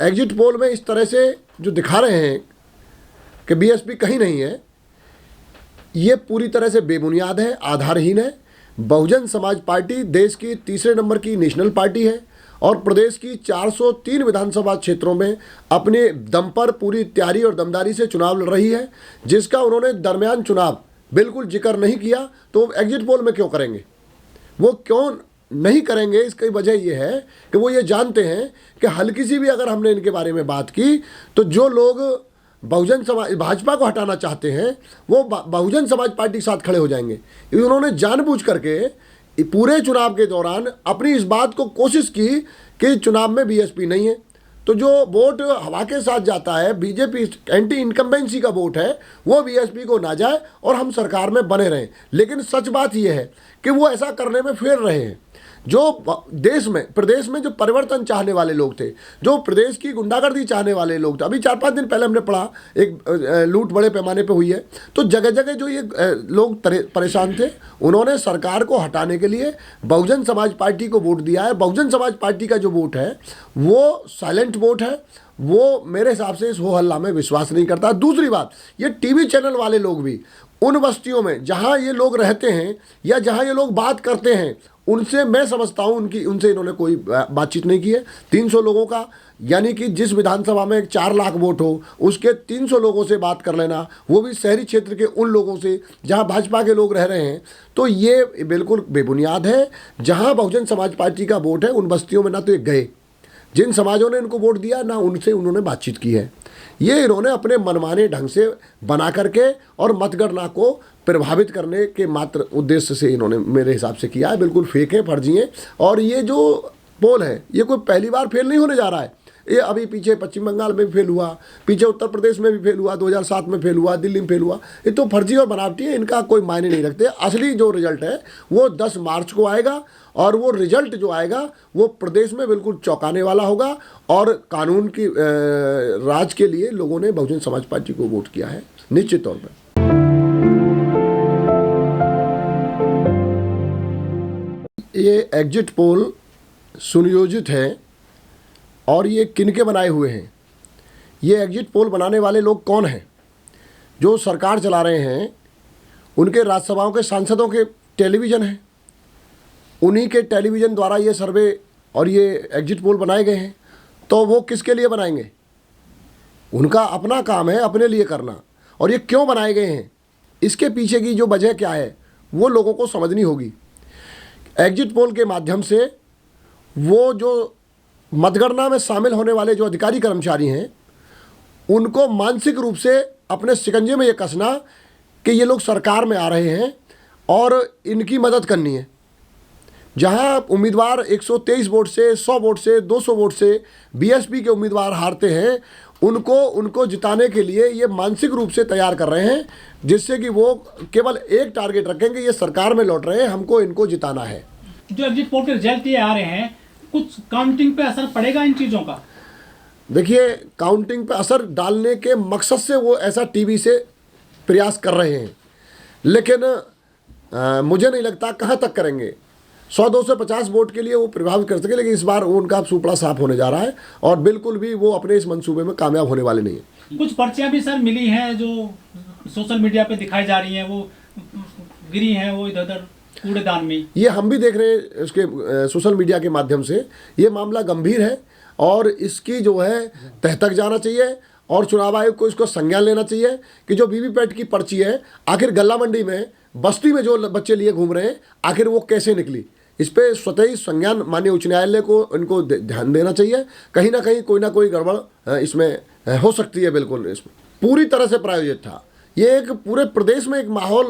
Exit poll में इस तरह से जो दिखा रहे हैं कि बीएसपी कहीं नहीं है, ये पूरी तरह से बेबुनियाद है, आधारहीन है। बहुजन समाज पार्टी देश की तीसरे नंबर की नेशनल पार्टी है और प्रदेश की 403 विधानसभा क्षेत्रों में अपने दम पर पूरी तैयारी और दमदारी से चुनाव लड़ रही है, जिसका उन्होंने दरमियान चुनाव बिल्कुल जिक्र नहीं किया। तो एग्जिट पोल में क्यों करेंगे? वो क्यों नहीं करेंगे? इसकी वजह यह है कि वो ये जानते हैं कि हल्की सी भी अगर हमने इनके बारे में बात की तो जो लोग बहुजन समाज भाजपा को हटाना चाहते हैं वो बहुजन समाज पार्टी के साथ खड़े हो जाएंगे। उन्होंने जानबूझ करके पूरे चुनाव के दौरान अपनी इस बात को कोशिश की कि चुनाव में बीएसपी नहीं है, तो जो वोट हवा के साथ जाता है, बीजेपी एंटी इनकम्बेंसी का वोट है, वो बीएसपी को ना जाए और हम सरकार में बने रहें। लेकिन सच बात यह है कि वो ऐसा करने में फेल रहे हैं। जो प्रदेश में जो परिवर्तन चाहने वाले लोग थे, जो प्रदेश की गुंडागर्दी चाहने वाले लोग थे, अभी 4-5 दिन पहले हमने पढ़ा एक लूट बड़े पैमाने पे हुई है, तो जगह जगह जो ये लोग परेशान थे, उन्होंने सरकार को हटाने के लिए बहुजन समाज पार्टी को वोट दिया है। बहुजन समाज पार्टी का जो वोट है वो साइलेंट वोट है, वो मेरे हिसाब से इस हो हल्ला में विश्वास नहीं करता। दूसरी बात, ये टीवी चैनल वाले लोग भी उन बस्तियों में जहाँ ये लोग रहते हैं या जहाँ ये लोग बात करते हैं, उनसे मैं समझता हूँ उनसे इन्होंने कोई बातचीत नहीं की है। 300 लोगों का, यानी कि जिस विधानसभा में 4 लाख वोट हो उसके 300 लोगों से बात कर लेना, वो भी शहरी क्षेत्र के उन लोगों से जहाँ भाजपा के लोग रह रहे हैं, तो ये बिल्कुल बेबुनियाद है। जहाँ बहुजन समाज पार्टी का वोट है उन बस्तियों में ना तो ये गए, जिन समाजों ने इनको वोट दिया ना उनसे उन्होंने बातचीत की है। ये इन्होंने अपने मनमाने ढंग से बना करके और मतगणना को प्रभावित करने के मात्र उद्देश्य से इन्होंने मेरे हिसाब से किया है। बिल्कुल फेक है, फर्जी है। और ये जो पोल है ये कोई पहली बार फेल नहीं होने जा रहा है। ये अभी पीछे पश्चिम बंगाल में भी फेल हुआ, पीछे उत्तर प्रदेश में भी फेल हुआ, 2007 में फेल हुआ, दिल्ली में फेल हुआ। ये तो फर्जी और बनावटी है, इनका कोई मायने नहीं रखते। असली जो रिजल्ट है वो 10 मार्च को आएगा और वो रिजल्ट जो आएगा वो प्रदेश में बिल्कुल चौंकाने वाला होगा। और कानून की राज के लिए लोगों ने बहुजन समाज पार्टी को वोट किया है निश्चित तौर पर। ये एग्जिट पोल सुनियोजित है और ये किनके बनाए हुए हैं? ये एग्जिट पोल बनाने वाले लोग कौन हैं? जो सरकार चला रहे हैं उनके राज्यसभाओं के सांसदों के टेलीविज़न हैं, उन्हीं के टेलीविज़न द्वारा ये सर्वे और ये एग्जिट पोल बनाए गए हैं। तो वो किसके लिए बनाएंगे? उनका अपना काम है अपने लिए करना। और ये क्यों बनाए गए हैं, इसके पीछे की जो वजह क्या है वो लोगों को समझनी होगी। एग्जिट पोल के माध्यम से वो जो मतगणना में शामिल होने वाले जो अधिकारी कर्मचारी हैं उनको मानसिक रूप से अपने शिकंजे में ये कसना कि ये लोग सरकार में आ रहे हैं और इनकी मदद करनी है। जहां उम्मीदवार 123 वोट से, 100 वोट से, 200 वोट से बीएसपी के उम्मीदवार हारते हैं, उनको जिताने के लिए ये मानसिक रूप से तैयार कर रहे हैं, जिससे कि वो केवल एक टारगेट रखेंगे, ये सरकार में लौट रहे हैं, हमको इनको जिताना है। जो एग्जिट पोल के रिजल्ट ये आ रहे हैं, कुछ काउंटिंग पे असर पड़ेगा इन चीज़ों का? देखिए, काउंटिंग पे असर डालने के मकसद से वो ऐसा टीवी से प्रयास कर रहे हैं, लेकिन मुझे नहीं लगता कहाँ तक करेंगे। 100-250 वोट के लिए वो प्रभावित कर सके, लेकिन इस बार उनका सुपड़ा साफ होने जा रहा है और बिल्कुल भी वो अपने इस मंसूबे में कामयाब होने वाले नहीं है। कुछ पर्चियां भी सर मिली हैं जो सोशल मीडिया पे दिखाई जा रही हैं, वो गिरी हैं वो इधर उधर कूड़ेदान में। ये हम भी देख रहे हैं उसके सोशल मीडिया के माध्यम से। ये मामला गंभीर है और इसकी जो है तह तक जाना चाहिए और चुनाव आयोग को इसको संज्ञान लेना चाहिए कि जो वीवीपैट की पर्ची है आखिर गल्ला मंडी में बस्ती में जो बच्चे लिए घूम रहे हैं आखिर वो कैसे निकली, इस पर स्वतः ही संज्ञान माननीय उच्च न्यायालय को इनको ध्यान देना चाहिए। कहीं ना कहीं कोई ना कोई गड़बड़ इसमें हो सकती है। बिल्कुल इसमें पूरी तरह से प्रायोजित था। ये एक पूरे प्रदेश में एक माहौल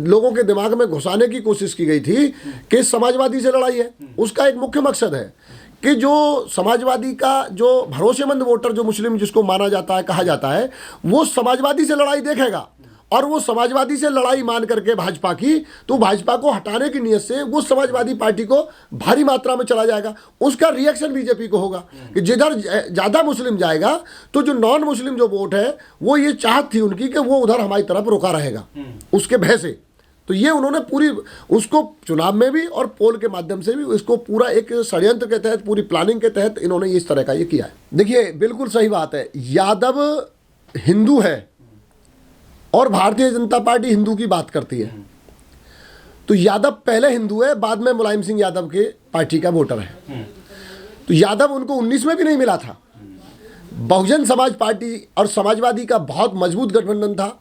लोगों के दिमाग में घुसाने की कोशिश की गई थी कि समाजवादी से लड़ाई है। उसका एक मुख्य मकसद है कि जो समाजवादी का जो भरोसेमंद वोटर जो मुस्लिम जिसको माना जाता है, कहा जाता है, वो समाजवादी से लड़ाई देखेगा और वो समाजवादी से लड़ाई मान करके भाजपा की, तो भाजपा को हटाने की नीयत से वो समाजवादी पार्टी को भारी मात्रा में चला जाएगा। उसका रिएक्शन बीजेपी को होगा कि जिधर ज़्यादा मुस्लिम जाएगा तो जो नॉन मुस्लिम जो वोट है वो ये चाहत थी उनकी कि वो उधर हमारी तरफ रुका रहेगा उसके भय से। तो ये उन्होंने पूरी उसको चुनाव में भी और पोल के माध्यम से भी इसको पूरा एक षड्यंत्र के तहत, पूरी प्लानिंग के तहत इन्होंने इस तरह का ये किया है। देखिए बिल्कुल सही बात है, यादव हिंदू है और भारतीय जनता पार्टी हिंदू की बात करती है। तो यादव पहले हिंदू है, बाद में मुलायम सिंह यादव के पार्टी का वोटर है। तो यादव उनको 19 में भी नहीं मिला था। बहुजन समाज पार्टी और समाजवादी का बहुत मजबूत गठबंधन था,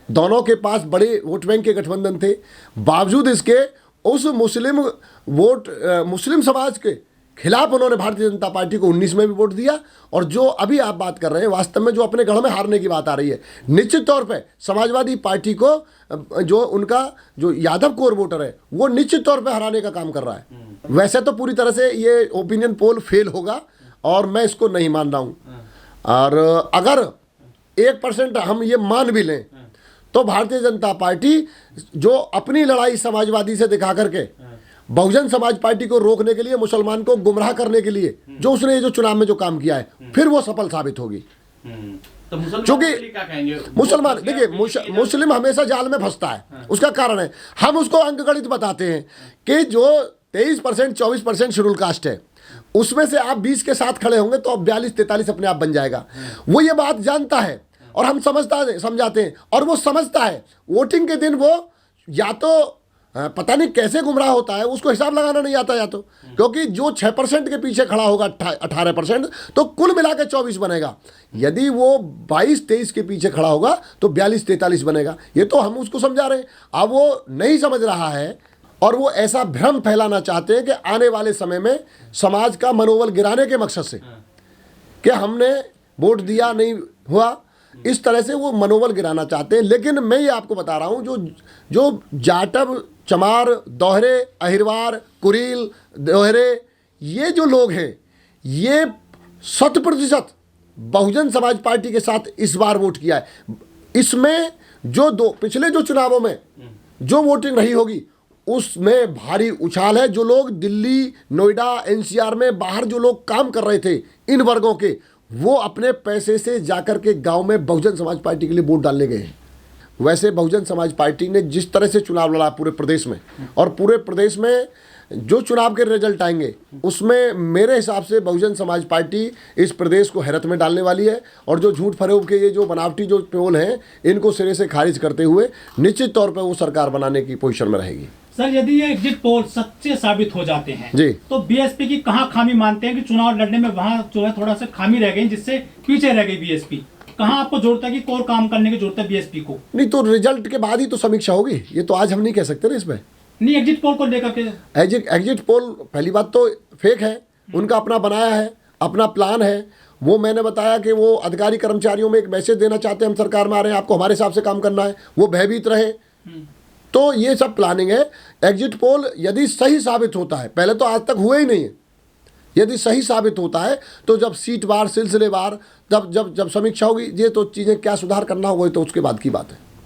दोनों के पास बड़े वोट बैंक के गठबंधन थे। बावजूद इसके उस मुस्लिम समाज के खिलाफ उन्होंने भारतीय जनता पार्टी को 19 में भी वोट दिया। और जो अभी आप बात कर रहे हैं, वास्तव में जो अपने गढ़ में हारने की बात आ रही है, निश्चित तौर पे समाजवादी पार्टी को जो उनका जो यादव कोर वोटर है वो निश्चित तौर पे हराने का काम कर रहा है। वैसे तो पूरी तरह से ये ओपिनियन पोल फेल होगा और मैं इसको नहीं मान रहा हूँ। और अगर 1% हम ये मान भी लें तो भारतीय जनता पार्टी जो अपनी लड़ाई समाजवादी से दिखा करके बहुजन समाज पार्टी को रोकने के लिए, मुसलमान को गुमराह करने के लिए जो उसने ये जो चुनाव में जो काम किया है, फिर वो सफल साबित होगी। तो क्योंकि मुसलमान, देखिए मुस्लिम हमेशा जाल में फंसता है। उसका कारण है, हम उसको अंकगणित बताते हैं कि जो 23% 24% शेड्यूल कास्ट है, उसमें से आप 20 के साथ खड़े होंगे तो अब 42-43 अपने आप बन जाएगा। वो ये बात जानता है और हम समझाते हैं और वो समझता है। वोटिंग के दिन वो या तो पता नहीं कैसे गुमराह होता है, उसको हिसाब लगाना नहीं आता, या तो क्योंकि जो 6% के पीछे खड़ा होगा 18% तो कुल मिला के 24 बनेगा। यदि वो 22-23 के पीछे खड़ा होगा तो 42-43 बनेगा। ये तो हम उसको समझा रहे हैं। अब वो नहीं समझ रहा है और वो ऐसा भ्रम फैलाना चाहते हैं कि आने वाले समय में समाज का मनोबल गिराने के मकसद से कि हमने वोट दिया नहीं हुआ, इस तरह से वो मनोबल गिराना चाहते हैं। लेकिन मैं ये आपको बता रहा हूँ, जो जाटव, चमार, दोहरे, अहिरवार, कुरील, दोहरे, ये जो लोग हैं ये 100% बहुजन समाज पार्टी के साथ इस बार वोट किया है। इसमें जो पिछले जो चुनावों में जो वोटिंग रही होगी उसमें भारी उछाल है। जो लोग दिल्ली, नोएडा, एनसीआर में बाहर जो लोग काम कर रहे थे इन वर्गों के, वो अपने पैसे से जाकर के गांव में बहुजन समाज पार्टी के लिए वोट डालने गए हैं। वैसे बहुजन समाज पार्टी ने जिस तरह से चुनाव लड़ा पूरे प्रदेश में, और पूरे प्रदेश में जो चुनाव के रिजल्ट आएंगे उसमें मेरे हिसाब से बहुजन समाज पार्टी इस प्रदेश को हैरत में डालने वाली है। और जो झूठ फरेब के ये जो बनावटी जो पोल हैं, इनको सिरे से खारिज करते हुए निश्चित तौर पर वो सरकार बनाने की पोजीशन में रहेगी। सर, यदि ये एग्जिट पोल सच्चे साबित हो जाते हैं जी, तो बीएसपी की कहाँ खामी मानते हैं कि चुनाव लड़ने में वहाँ जो है थोड़ा सा खामी रह गई, जिससे पीछे रह गई बीएसपी? कहाँ आपको जरूरत है कि कोर काम करने की जरूरत है बीएसपी को? नहीं तो रिजल्ट के बाद ही तो समीक्षा होगी, ये तो आज हम नहीं कह सकते ना इसमें। नहीं, एग्जिट पोल को लेकर के एग्जिट पोल पहली बात तो फेक है, उनका अपना बनाया है, अपना प्लान है। वो मैंने बताया कि वो अधिकारी कर्मचारियों में एक मैसेज देना चाहते हैं, हम सरकार में आ रहे हैं, आपको हमारे हिसाब से काम करना है, वो भयभीत रहे। तो ये सब प्लानिंग है। एग्जिट पोल यदि सही साबित होता है, पहले तो आज तक हुए ही नहीं है, यदि सही साबित होता है तो जब सीट वार, सिलसिलेवार, जब समीक्षा होगी, ये तो चीज़ें क्या सुधार करना होगा तो उसके बाद की बात है।